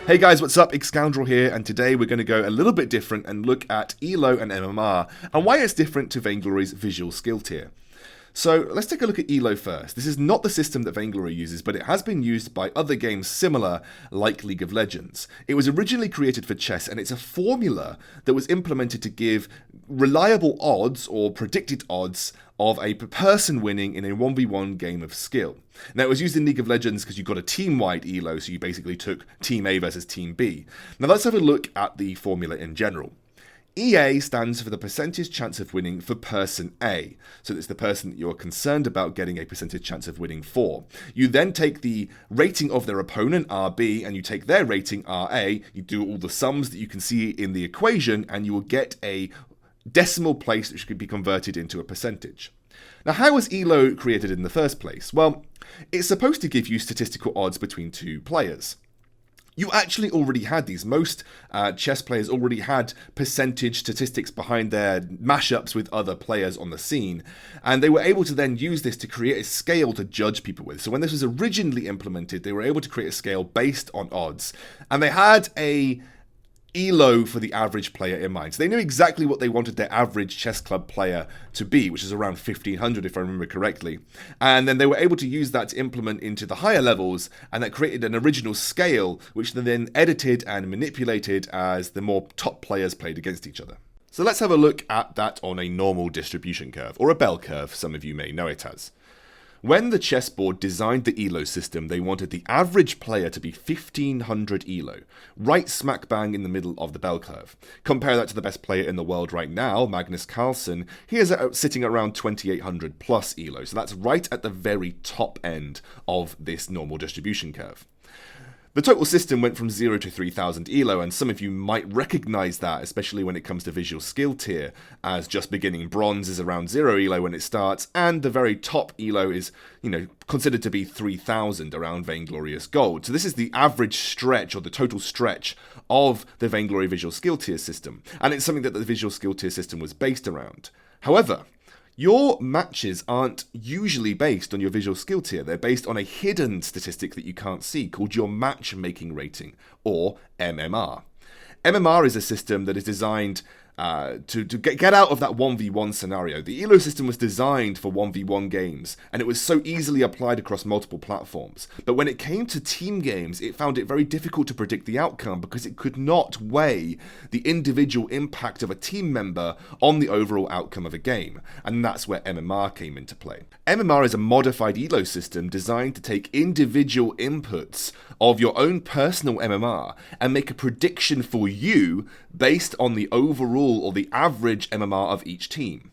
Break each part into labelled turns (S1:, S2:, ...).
S1: Hey guys, what's up? Excoundrel here, and today we're going to go a little bit different and look at ELO and MMR and why it's different to Vainglory's visual skill tier. So let's take a look at ELO first. This is not the system that Vainglory uses, but it has been used by other games similar, like League of Legends. It was originally created for chess, and it's a formula that was implemented to give reliable odds or predicted odds of a person winning in a 1v1 game of skill. Now, it was used in League of Legends because you got a team-wide ELO, so you basically took Team A versus Team B. Now, let's have a look at the formula in general. EA stands for the percentage chance of winning for person A. So it's the person that you're concerned about getting a percentage chance of winning for. You then take the rating of their opponent, RB, and you take their rating, RA. You do all the sums that you can see in the equation, and you will get a decimal place which could be converted into a percentage. Now, how was ELO created in the first place? Well, it's supposed to give you statistical odds between two players. You actually already had these. Most chess players already had percentage statistics behind their mashups with other players on the scene, and they were able to then use this to create a scale to judge people with. So when this was originally implemented, they were able to create a scale based on odds, and they had a ELO for the average player in mind. So they knew exactly what they wanted their average chess club player to be, which is around 1500 if I remember correctly. And then they were able to use that to implement into the higher levels, and that created an original scale, which they then edited and manipulated as the more top players played against each other. So let's have a look at that on a normal distribution curve, or a bell curve, some of you may know it as. When the chessboard designed the ELO system, they wanted the average player to be 1500 ELO, right smack bang in the middle of the bell curve. Compare that to the best player in the world right now, Magnus Carlsen. He is sitting around 2800 plus ELO, so that's right at the very top end of this normal distribution curve. The total system went from 0 to 3000 ELO, and some of you might recognize that, especially when it comes to visual skill tier, as just beginning bronze is around 0 ELO when it starts, and the very top ELO is, considered to be 3000 around Vainglorious Gold. So this is the average stretch, or the total stretch, of the Vainglory visual skill tier system, and it's something that the visual skill tier system was based around. However, your matches aren't usually based on your visual skill tier. They're based on a hidden statistic that you can't see called your matchmaking rating, or MMR. MMR is a system that is designed to get out of that 1v1 scenario. The ELO system was designed for 1v1 games, and it was so easily applied across multiple platforms. But when it came to team games, it found it very difficult to predict the outcome because it could not weigh the individual impact of a team member on the overall outcome of a game. And that's where MMR came into play. MMR is a modified ELO system designed to take individual inputs of your own personal MMR and make a prediction for you based on the overall or the average MMR of each team.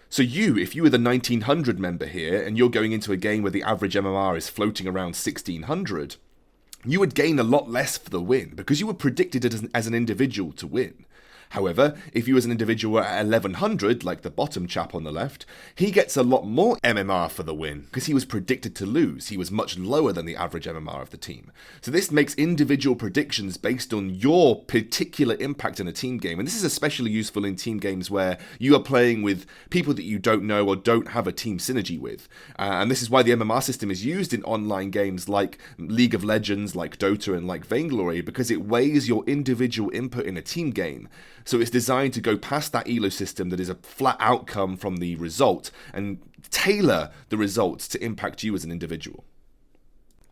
S1: So if you were the 1900 member here and you're going into a game where the average MMR is floating around 1600, you would gain a lot less for the win because you were predicted as an individual to win. However, if you as an individual at 1100, like the bottom chap on the left, he gets a lot more MMR for the win because he was predicted to lose. He was much lower than the average MMR of the team. So this makes individual predictions based on your particular impact in a team game. And this is especially useful in team games where you are playing with people that you don't know or don't have a team synergy with. And this is why the MMR system is used in online games like League of Legends, like Dota, and like Vainglory, because it weighs your individual input in a team game. So it's designed to go past that ELO system that is a flat outcome from the result and tailor the results to impact you as an individual.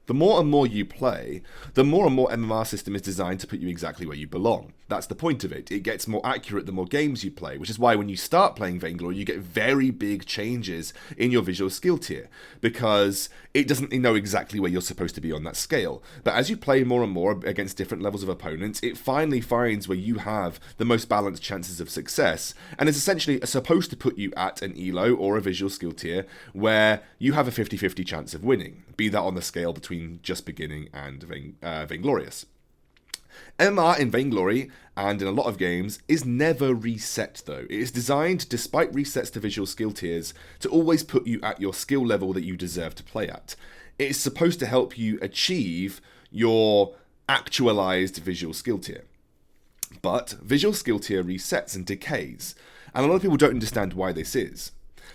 S1: The more and more you play, the more and more MMR system is designed to put you exactly where you belong. That's the point of it. It gets more accurate the more games you play, which is why when you start playing Vainglory, you get very big changes in your visual skill tier, because it doesn't know exactly where you're supposed to be on that scale. But as you play more and more against different levels of opponents, it finally finds where you have the most balanced chances of success, and it's essentially supposed to put you at an ELO or a visual skill tier where you have a 50-50 chance of winning, be that on the scale between just beginning and Vainglorious. MMR in Vainglory, and in a lot of games, is never reset though. It is designed, despite resets to visual skill tiers, to always put you at your skill level that you deserve to play at. It is supposed to help you achieve your actualized visual skill tier. But visual skill tier resets and decays, and a lot of people don't understand why this is.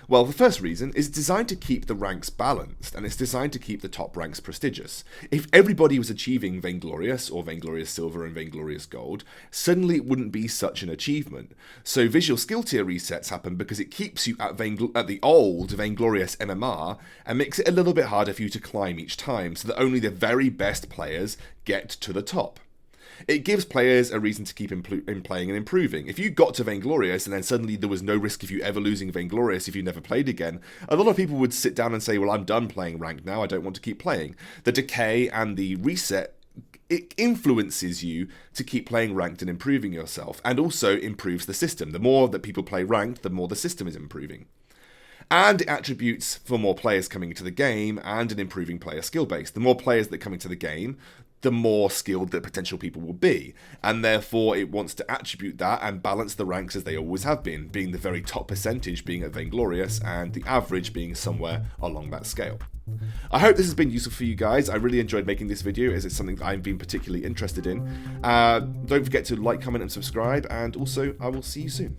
S1: Well, the first reason is it's designed to keep the ranks balanced, and it's designed to keep the top ranks prestigious. If everybody was achieving Vainglorious, or Vainglorious Silver and Vainglorious Gold, suddenly it wouldn't be such an achievement. So visual skill tier resets happen because it keeps you at the old Vainglorious MMR, and makes it a little bit harder for you to climb each time, so that only the very best players get to the top. It gives players a reason to keep playing and improving. If you got to Vainglorious and then suddenly there was no risk of you ever losing Vainglorious if you never played again, a lot of people would sit down and say, well, I'm done playing ranked now, I don't want to keep playing. The decay and the reset, it influences you to keep playing ranked and improving yourself, and also improves the system. The more that people play ranked, the more the system is improving. And it attributes for more players coming into the game and an improving player skill base. The more players that come into the game, the more skilled the potential people will be. And therefore it wants to attribute that and balance the ranks as they always have been, being the very top percentage being at Vainglorious and the average being somewhere along that scale. I hope this has been useful for you guys. I really enjoyed making this video as it's something that I've been particularly interested in. Don't forget to like, comment and subscribe, and also I will see you soon.